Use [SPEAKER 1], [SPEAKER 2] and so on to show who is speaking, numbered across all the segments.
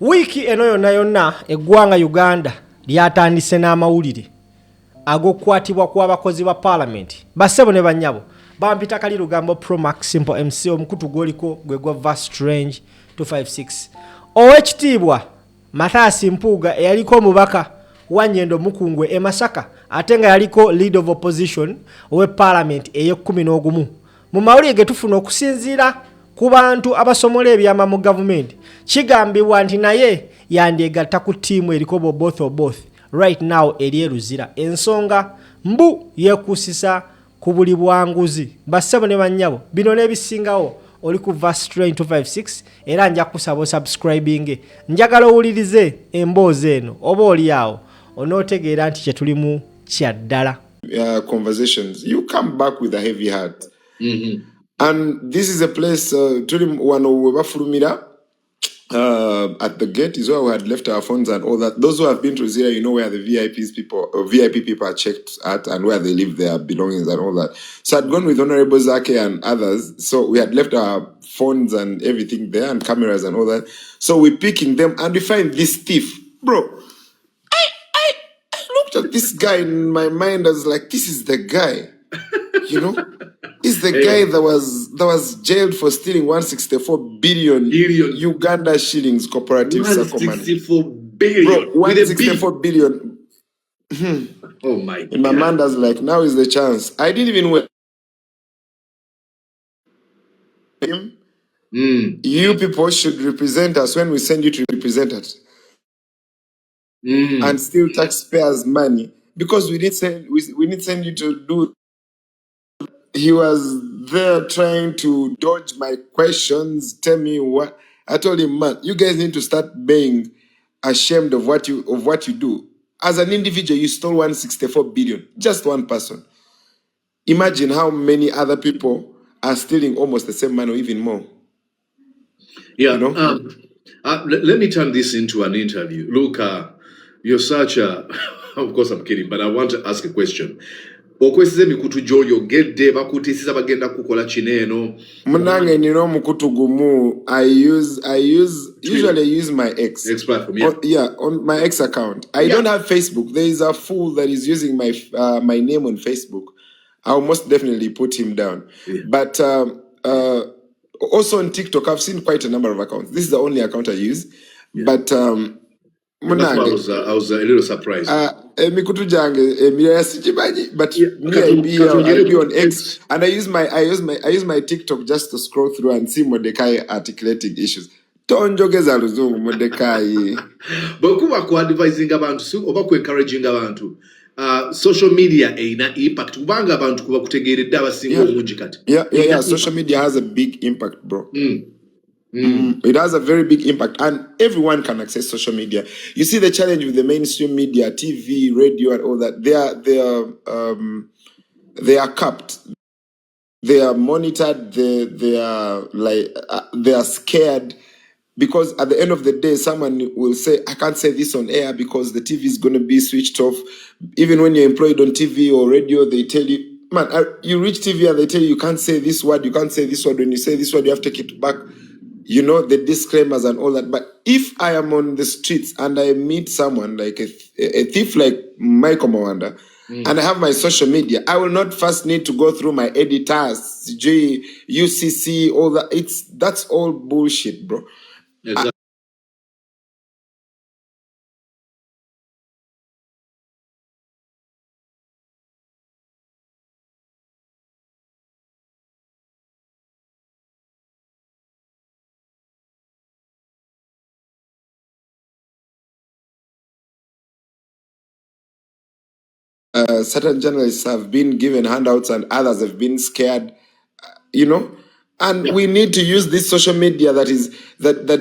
[SPEAKER 1] Wiki eno yonna eggwanga Uganda lyatandise n'amawulire ag'okukwatibwa kw'abakozi ba Parliament bassebo ne bannyabo bampita kali lugambo Promax Simple MC omukutu gwoliko gwe gwa Vast Range 256 Owekitiibwa Mathias Mpuuga eyaliko omubaka wa Nnyendo Mukungwe e Masaka ate nga yaliko lead of opposition owe Parliament eye-11 mu mawulire ge tufuna okusinziira ku bantu abasomola ebyama mu government kigambibwa nti naye yandyegatta ku ttiimu eriko both right now eri eruzira ensonga mbu yeekusisa ku buli bwanguzi bassebo ne bannyabo bino n'ebisingawo oli ku Vast Range 256 era nja kusaba subscribing njagala owulirize emboozi eno oba oli awo onootegeera nti kye tulimu kya ddala.
[SPEAKER 2] Conversations, you come back with a heavy heart. And this is a place, at the gate is where we had left our phones and all that. Those who have been to Zira, you know where the VIP people are checked at and where they leave their belongings and all that. So I'd gone with Honorable Zake and others. So we had left our phones and everything there and cameras and all that. So we're picking them and we find this thief. Bro, I looked at this guy in my mind as like, this is the guy, you know? Is the guy that was jailed for stealing 164 billion Uganda shillings cooperative circle money.
[SPEAKER 3] 164 billion.
[SPEAKER 2] Bro, 164 billion.
[SPEAKER 3] Oh my God.
[SPEAKER 2] In my mind, I was like, now is the chance. I didn't even wait. You people should represent us when we send you to represent us. And steal taxpayers' money. Because we didn't send you to do. He was there trying to dodge my questions, tell me what. I told him, man, you guys need to start being ashamed of what you do. As an individual, you stole 164 billion, just one person. Imagine how many other people are stealing almost the same money or even more.
[SPEAKER 3] Yeah,
[SPEAKER 2] you know?
[SPEAKER 3] Let me turn this into an interview. Look, you're such a, of course I'm kidding, but I want to ask a question. Okwesize mikutu joyo gedde bakutisiza bagenda kukola kineno
[SPEAKER 2] munange nino mukutu gumu I usually use my X
[SPEAKER 3] platform,
[SPEAKER 2] on my X account. I don't have Facebook. There is a fool that is using my name on Facebook. I'll most definitely put him down. But also on TikTok I've seen quite a number of accounts. This is the only account I use. But
[SPEAKER 3] I was a little surprised.
[SPEAKER 2] Mikutu jange but me I be on X and I use my TikTok just to scroll through and see Mordecai articulating issues. Tonjogeza luzungu Mordecai.
[SPEAKER 3] But kuba ku advising abantu oba ku encouraging abantu. Social media ina impact kubanga abantu kuba kutegeredde abasinga obungi kati.
[SPEAKER 2] Yeah. Social media has a big impact, bro. It has a very big impact, and everyone can access social media. You see the challenge with the mainstream media, TV, radio, and all that. They are capped. They are monitored. They are scared because at the end of the day, someone will say, "I can't say this on air because the TV is going to be switched off." Even when you're employed on TV or radio, they tell you, "Man, you reach TV and they tell you can't say this word. You can't say this word. When you say this word, you have to take it back." You know, the disclaimers and all that. But if I am on the streets and I meet someone like a thief like Michael Mwanda, and I have my social media, I will not first need to go through my editors, UCC, all that. That's all bullshit, bro. Exactly. Certain journalists have been given handouts and others have been scared, you know, and we need to use this social media that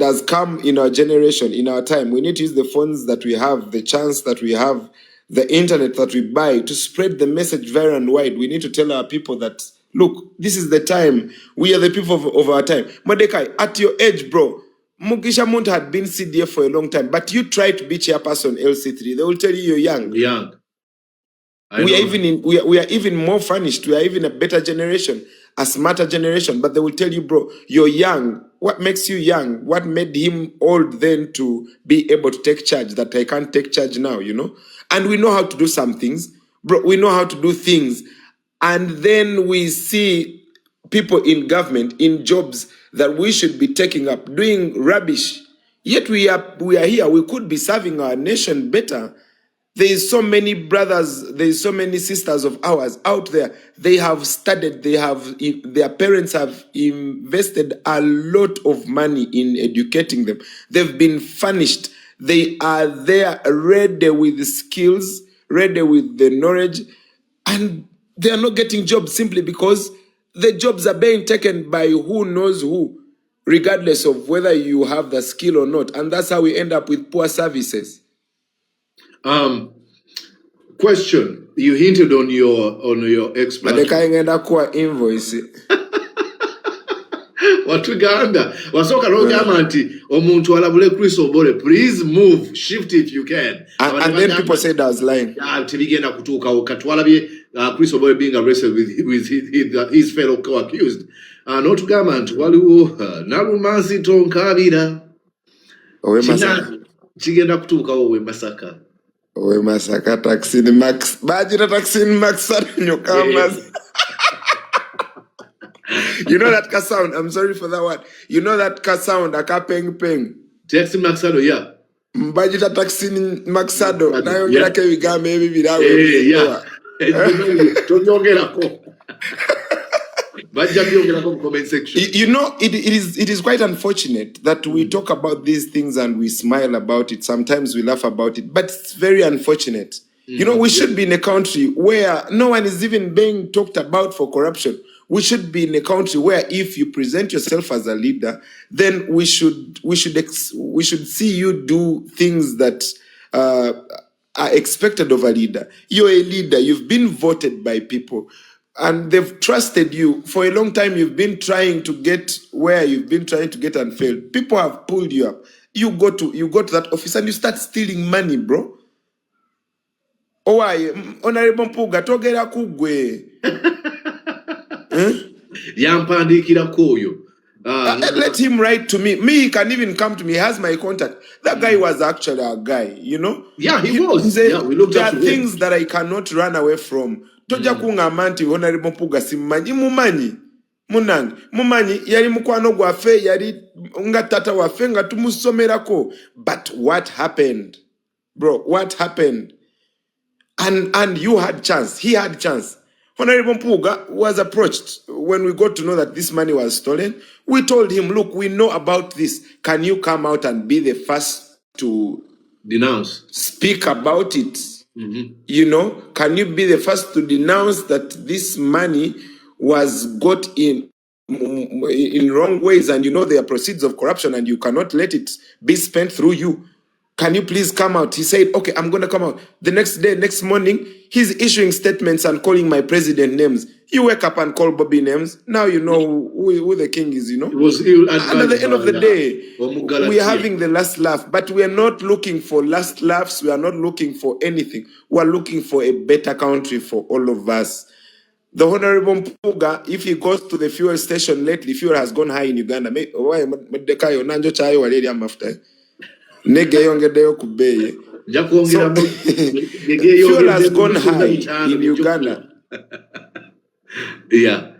[SPEAKER 2] has come in our generation, in our time. We need to use the phones that we have, the chance that we have, the internet that we buy to spread the message far and wide. We need to tell our people that, look, this is the time. We are the people of our time. Mordecai, at your age, bro, Mugisha Muntu had been CDF for a long time, but you try to be chairperson LC3. They will tell you you're young. We are even more furnished. We are even a better generation, a smarter generation. But they will tell you, bro, you're young. what makes you young? What made him old then to be able to take charge that I can't take charge now, you know? And we know how to do some things, bro. We know how to do things. And then we see people in government, in jobs that we should be taking up, doing rubbish. Yet we are here. We could be serving our nation better. There is so many brothers, there is so many sisters of ours out there. They have studied, their parents have invested a lot of money in educating them. They've been furnished. They are there ready with the skills, ready with the knowledge, and they are not getting jobs simply because the jobs are being taken by who knows who, regardless of whether you have the skill or not. And that's how we end up with poor services.
[SPEAKER 3] Question. You hinted on your
[SPEAKER 2] ex-brother. Invoice.
[SPEAKER 3] Watuganda. Wasoka n'ogamba nti omuntu alabule Chris Obore, please move, shift if you can.
[SPEAKER 2] And then people said I was lying.
[SPEAKER 3] Tibigenda kutuukawo katwalabye Chris Obore being arrested with his fellow co-accused. N'otugamba nti waliwo nalumansi tonkabira.
[SPEAKER 2] Owe Masaka.
[SPEAKER 3] Kigenda kutuukawo owe Masaka.
[SPEAKER 2] Owe Masaka taxini max. Bajira taxini max nyokamas. You know that ka sound? I'm sorry for that one. You know that ka sound? Aka peng peng.
[SPEAKER 3] Taxi Maxado, yeah.
[SPEAKER 2] Mbajita taxini maxado. Na yongera ke wiga maybe birawe.
[SPEAKER 3] Yeah. You
[SPEAKER 2] know, it is quite unfortunate that we talk about these things and we smile about it. Sometimes we laugh about it, but it's very unfortunate. You know, we should be in a country where no one is even being talked about for corruption. We should be in a country where if you present yourself as a leader, then we should see you do things that are expected of a leader. You're a leader. You've been voted by people. And they've trusted you. For a long time, you've been trying to get where you've been trying to get and failed. People have pulled you up. You go to that office and you start stealing money, bro. Oh, Honorable Mpuuga, togera kugwe.
[SPEAKER 3] Yampandikira koyo.
[SPEAKER 2] Let him write to me. He can even come to me. He has my contact. That guy was actually a guy, you know?
[SPEAKER 3] Yeah, he was.
[SPEAKER 2] There are things that I cannot run away from. Toja kungamba nti Honorable Mpuuga simanyi mumanyi munange mumanyi yali mukwano gwaffe yali nga tata waffe nga tumusomerako. But what happened, bro? What happened? And you had chance. He had chance. Honorable Mpuuga was approached when we got to know that this money was stolen. We told him, look, we know about this. Can you come out and be the first to
[SPEAKER 3] denounce,
[SPEAKER 2] speak about it? You know, can you be the first to denounce that this money was got in wrong ways, and you know they are proceeds of corruption and you cannot let it be spent through you? Can you please come out? He said, okay, I'm going to come out. The next morning, he's issuing statements and calling my president names. You wake up and call Bobby names. Now you know who the king is, you know.
[SPEAKER 3] And
[SPEAKER 2] at the end of the day, we are having the last laugh. But we are not looking for last laughs. We are not looking for anything. We are looking for a better country for all of us. The Honorable Mpuuga, if he goes to the fuel station lately, fuel has gone high in Uganda. Fuel has gone high in Uganda.
[SPEAKER 3] Yeah.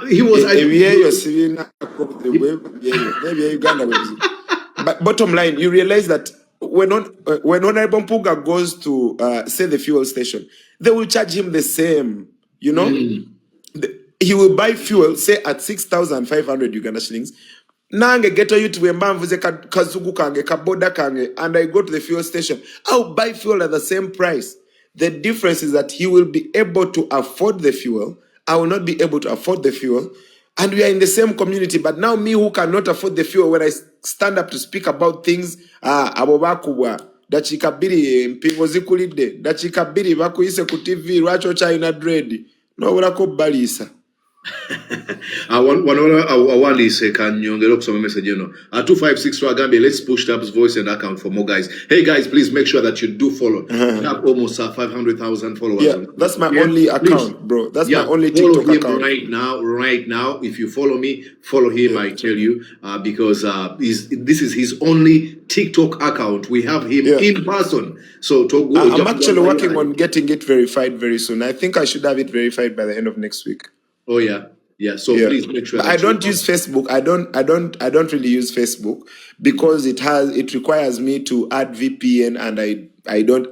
[SPEAKER 3] He was.
[SPEAKER 2] But bottom line, you realize that when Honorable Mpuuga goes to say the fuel station, they will charge him the same. You know, he will buy fuel, say at 6,500 Uganda shillings. Nange geto yutu wembamvuze kazugu kange, kaboda kange, and I go to the fuel station. I'll buy fuel at the same price. The difference is that he will be able to afford the fuel. I will not be able to afford the fuel. And we are in the same community. But now me who cannot afford the fuel, when I stand up to speak about things, abobakubwa, dachikabiri mpingo zikulide, dachikabiri bakuyise ku TV, racho china dread, no urako balisa.
[SPEAKER 3] Awali say can nyongera okusoma message eno 256 twagambye let's push Tab's voice and account for more guys. Hey guys, please make sure that you do follow. We have almost 500,000 followers.
[SPEAKER 2] Yeah, that's my only account, bro. That's my only TikTok account
[SPEAKER 3] right now. If you follow me, follow him. I tell you, because this is his only TikTok account. We have him in person. So
[SPEAKER 2] I'm actually working on getting it verified very soon. I think I should have it verified by the end of next week.
[SPEAKER 3] Oh yeah. So please make sure.
[SPEAKER 2] I don't use Facebook. I don't really use Facebook because it requires me to add VPN, and I don't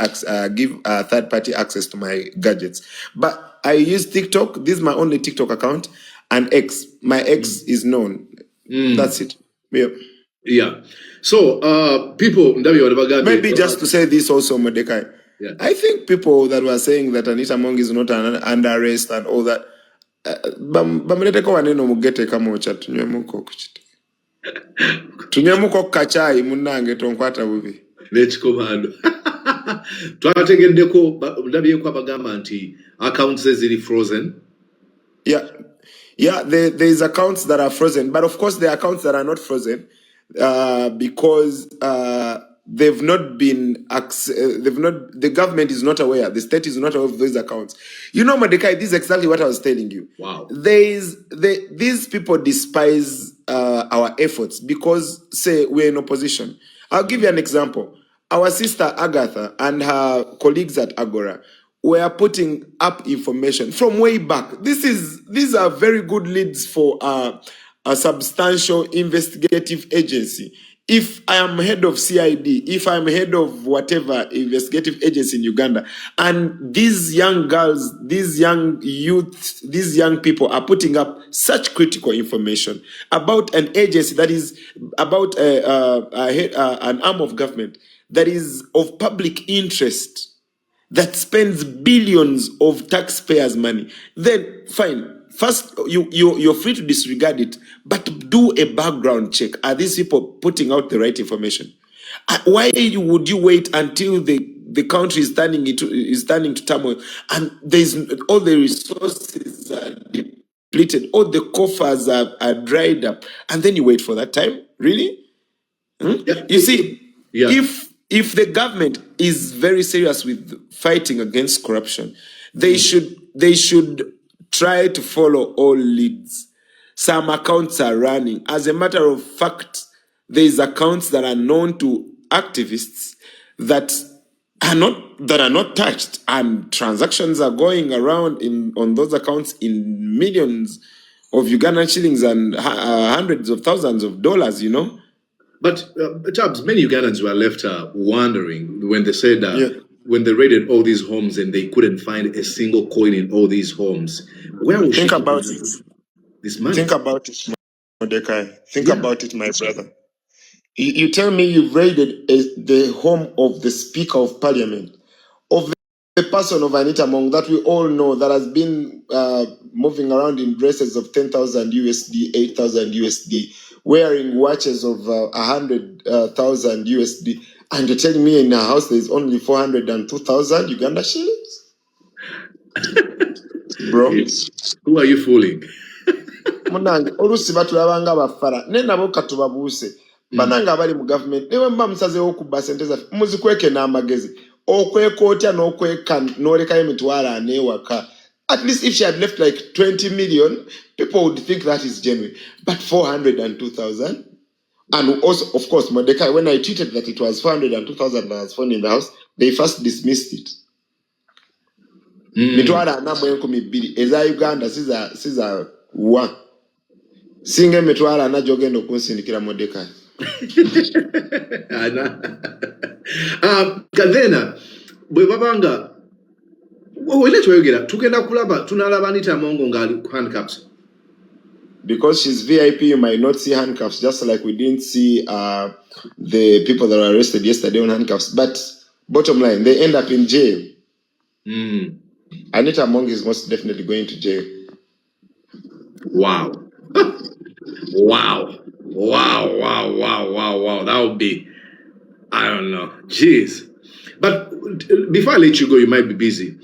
[SPEAKER 2] give third party access to my gadgets. But I use TikTok. This is my only TikTok account, and X. My X is known. That's it.
[SPEAKER 3] Yeah. So people,
[SPEAKER 2] maybe just to say this also, Mordecai.
[SPEAKER 3] Yeah.
[SPEAKER 2] I think people that were saying that Anita Mong is not under arrest and all that. Bamleteko waneno mugete kama ocha tunywemuko kuchite tunywemuko kachai munange tonkwata bubi
[SPEAKER 3] nechikomando twategeddeko ndabyeko abagamba nti accounts ziri frozen.
[SPEAKER 2] There's accounts that are frozen, but of course there are accounts that are not frozen because they've not been the government is not aware, the state is not aware of those accounts. You know, Mordecai, this is exactly what I was telling you.
[SPEAKER 3] Wow.
[SPEAKER 2] These people despise our efforts because, say, we're in opposition. I'll give you an example. Our sister Agatha and her colleagues at Agora were putting up information from way back. These are very good leads for a substantial investigative agency. If I am head of CID, if I'm head of whatever investigative agency in Uganda, and these young girls, these young youth, these young people are putting up such critical information about an agency that is about an arm of government that is of public interest, that spends billions of taxpayers' money, then fine. First, you're free to disregard it, but do a background check. Are these people putting out the right information? Why would you wait until the country is turning to turmoil and there's all the resources are depleted, all the coffers are dried up, and then you wait for that time? Really?
[SPEAKER 3] Yeah.
[SPEAKER 2] You see, if the government is very serious with fighting against corruption, they should try to follow all leads. Some accounts are running. As a matter of fact, there's accounts that are known to activists that are not touched, and transactions are going around on those accounts in millions of Ugandan shillings and hundreds of thousands of dollars, you know.
[SPEAKER 3] But Tabs, many Ugandans were left wondering when they said when they raided all these homes and they couldn't find a single coin in all these homes. Where was
[SPEAKER 2] Think about it.
[SPEAKER 3] This money?
[SPEAKER 2] Think about it, Mordecai. Think about it, my brother. You tell me you've raided the home of the Speaker of Parliament, of the person of Anita Mong that we all know that has been moving around in dresses of 10,000 USD, 8,000 USD, wearing watches of 100,000 USD, and you're telling me in her house there's only 402,000 Uganda shillings? Bro.
[SPEAKER 3] Who are you fooling?
[SPEAKER 2] Munange olusi batulabanga bafara nenabo katubabuse bananga abali mu government newe mba musazeewo kubba sente zaffe muzikweke n'amagezi okweka otya n'okweka n'olekayo emitwalo ane ewaka. At least if she had left like 20 million, people would think that is genuine. But 402,000? And also, of course, Mordecai, when I tweeted that it was 402,000 that was found in the house, they first dismissed it. Mitwalo ana mu enkumi bbiri eza Uganda siza wa singa emitwalo ana gy'ogenda okunsindikira Mordecai.
[SPEAKER 3] Kadena bwe babanga wele twayogera tugenda kulaba tunalaba Anita Mong ngali handcuffs.
[SPEAKER 2] Because she's VIP, you might not see handcuffs, just like we didn't see the people that were arrested yesterday on handcuffs. But bottom line, they end up in jail. Anita Mong is most definitely going to jail.
[SPEAKER 3] Wow. Wow. That would be, I don't know. Jeez. But before I let you go, you might be busy.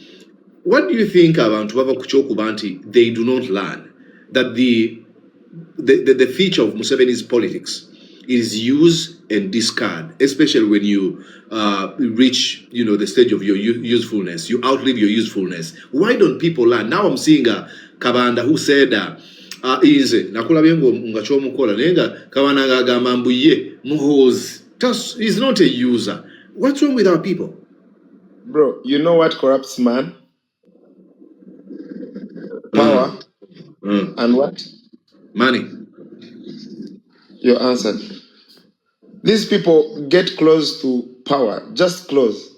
[SPEAKER 3] What do you think about Baba Kuchoku Banti? They do not learn. that the feature of Museveni's politics is use and discard, especially when you reach, the stage of your usefulness. You outlive your usefulness. Why don't people learn? Now I'm seeing Kabanda who said, "Ize nakulabye nga kyomukola nenga Kabanda ngagamba mbu ye muhoozi." He's not a user. What's wrong with our people?
[SPEAKER 2] Bro, you know what corrupts man? Power and what?
[SPEAKER 3] Money.
[SPEAKER 2] You answered. These people get close to power, just close.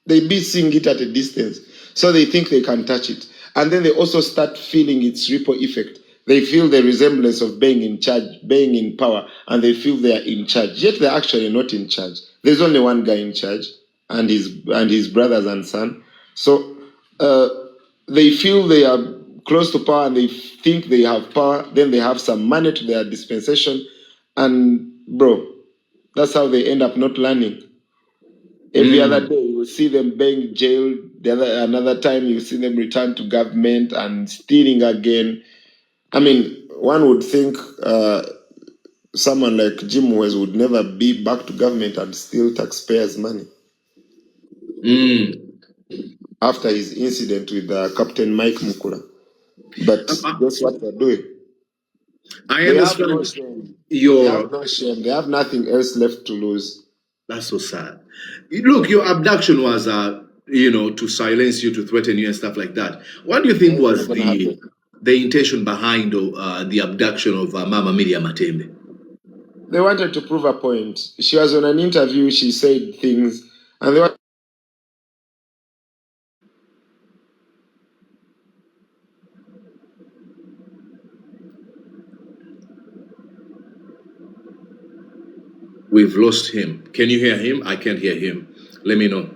[SPEAKER 2] They be seeing it at a distance, so they think they can touch it. And then they also start feeling its ripple effect. They feel the resemblance of being in charge, being in power, and they feel they are in charge. Yet they're actually not in charge. There's only one guy in charge, and his brothers and son. So they feel they are close to power, and they think they have power. Then they have some money to their dispensation, and bro, that's how they end up not learning. Every other day you will see them being jailed. Another time you see them return to government and stealing again. I mean, one would think someone like Jim Wes would never be back to government and steal taxpayers' money. After his incident with Captain Mike Mukula. But that's what they're doing.
[SPEAKER 3] I
[SPEAKER 2] They
[SPEAKER 3] understand
[SPEAKER 2] have no shame. They have no shame. They have nothing else left to lose.
[SPEAKER 3] That's so sad. Look, your abduction was, to silence you, to threaten you, and stuff like that. What do you think was the intention behind the abduction of Mama Miriam Matembe?
[SPEAKER 2] They wanted to prove a point. She was on an interview. She said things, and they were.
[SPEAKER 3] We've lost him. Can you hear him? I can't hear him. Let me know.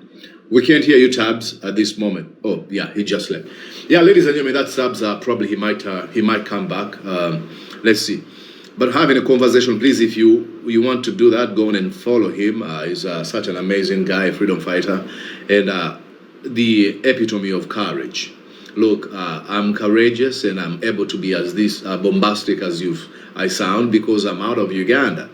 [SPEAKER 3] We can't hear you, Tabs, at this moment. Oh, yeah, he just left. Yeah, ladies and gentlemen, that's Tabs. Probably he might come back. Let's see. But having a conversation, please, if you want to do that, go on and follow him. He's such an amazing guy, a freedom fighter, and the epitome of courage. Look, I'm courageous and I'm able to be as this bombastic as I sound because I'm out of Uganda.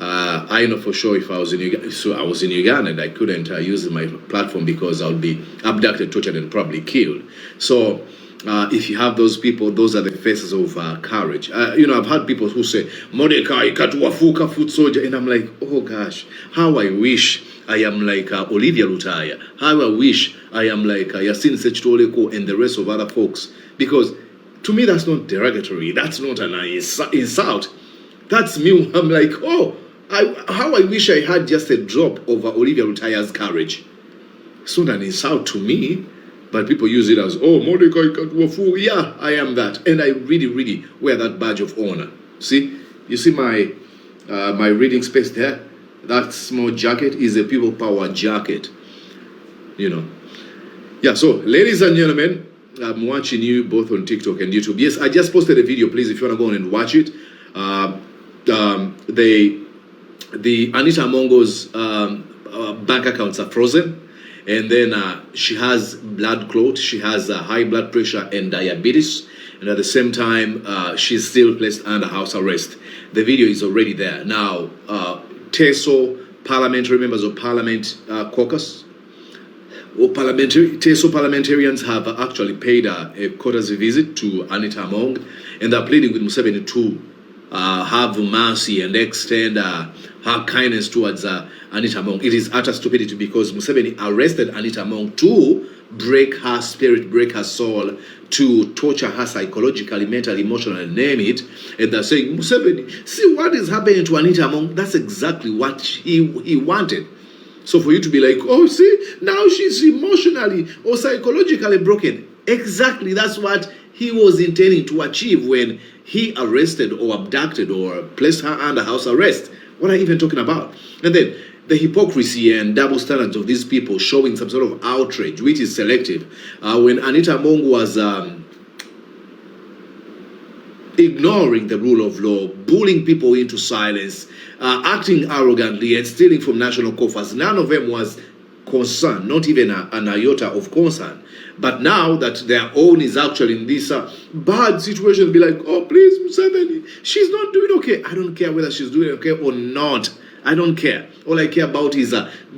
[SPEAKER 3] I know for sure if I was in Uganda, so I was in Uganda and I couldn't use my platform because I would be abducted, tortured, and probably killed. So if you have those people, those are the faces of courage. I've had people who say, Mordecai, Katuafuka, foot soldier, and I'm like, oh gosh, how I wish I am like Olivia Lutaya, how I wish I am like Yasin Sechitoleko and the rest of other folks. Because to me, that's not derogatory. That's not an insult. That's me. I'm like, oh, how I wish I had just a drop of Olivia Lutaya's courage. It's not an insult to me, but people use it as, oh, Mordecai Katuafu. Yeah, I am that. And I really, really wear that badge of honor. See? You see my reading space there? That small jacket is a people power jacket. Yeah, so, ladies and gentlemen, I'm watching you both on TikTok and YouTube. Yes, I just posted a video. Please, if you want to go on and watch it. The Anita Mongo's bank accounts are frozen, and then she has blood clot, she has high blood pressure and diabetes, and at the same time she's still placed under house arrest. The video is already there now. TESO parliamentary members of parliament caucus or TESO parliamentarians have actually paid a courtesy visit to Anita Among, and they're pleading with Museveni to have mercy and extend her kindness towards Anita Among. It is utter stupidity because Museveni arrested Anita Among to break her spirit, break her soul, to torture her psychologically, mentally, emotionally, name it. And they're saying, Museveni, see what is happening to Anita Among? That's exactly what he wanted. So for you to be like, oh, see, now she's emotionally or psychologically broken. Exactly, that's what he was intending to achieve when he arrested or abducted or placed her under house arrest. What are you even talking about? And then the hypocrisy and double standards of these people showing some sort of outrage, which is selective. When Anita Among was ignoring the rule of law, bullying people into silence, acting arrogantly and stealing from national coffers, none of them was concern, not even an iota of concern. But now that their own is actually in this bad situation, be like, oh, please, Museveni, she's not doing okay. I don't care whether she's doing okay or not. I don't care. All I care about is,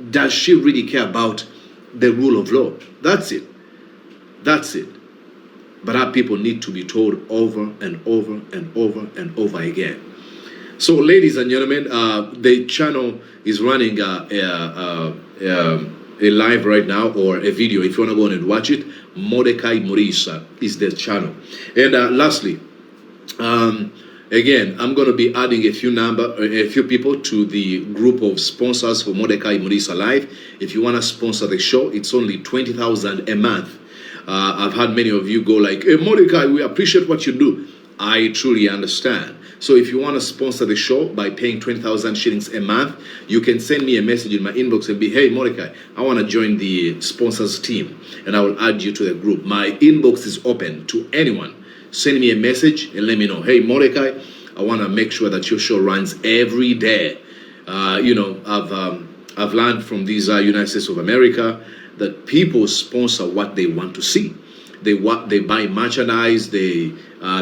[SPEAKER 3] does she really care about the rule of law? That's it. That's it. But our people need to be told over and over and over and over again. So, ladies and gentlemen, the channel is running a live right now, or a video. If you want to go and watch it, Mordecai Murisa is the channel. And lastly, again, I'm going to be adding a few people to the group of sponsors for Mordecai Murisa Live. If you want to sponsor the show, it's only 20,000 a month. I've had many of you go like, hey, Mordecai, we appreciate what you do. I truly understand. So if you want to sponsor the show by paying 20,000 shillings a month, you can send me a message in my inbox and be, hey, Mordecai, I want to join the sponsors team, and I will add you to the group. My inbox is open to anyone. Send me a message and let me know, hey, Mordecai, I want to make sure that your show runs every day. I've learned from these United States of America that people sponsor what they want to see. They buy merchandise, they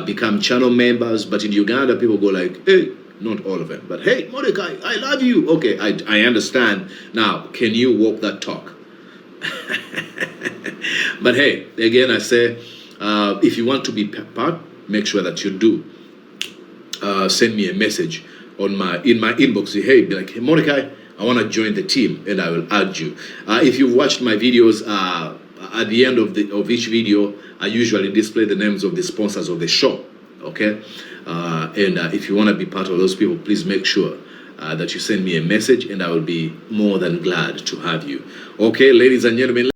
[SPEAKER 3] become channel members. But in Uganda, people go like, hey, not all of them, but hey, Mordecai, I love you. Okay, I understand. Now, can you walk that talk? But hey, again, I say, if you want to be part, make sure that you do. Send me a message in my inbox. Say, hey, be like, hey, Mordecai, I want to join the team, and I will add you. If you've watched my videos, at the end of each video, I usually display the names of the sponsors of the show. Okay, and if you want to be part of those people, please make sure that you send me a message, and I will be more than glad to have you. Okay, ladies and gentlemen.